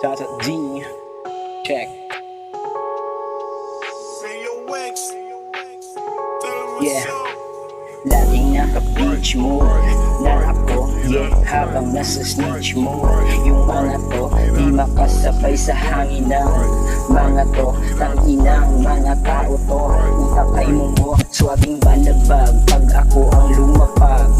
Shoutout G. Check. Yeah. Laging naka-page mo na ako, yeah, habang nasa snitch mo. Yung mga to, di makasabay sa hangin ng mga to. Tanginang mga tao to, utak ay mo, swabing balabag pag ako ang lumapag.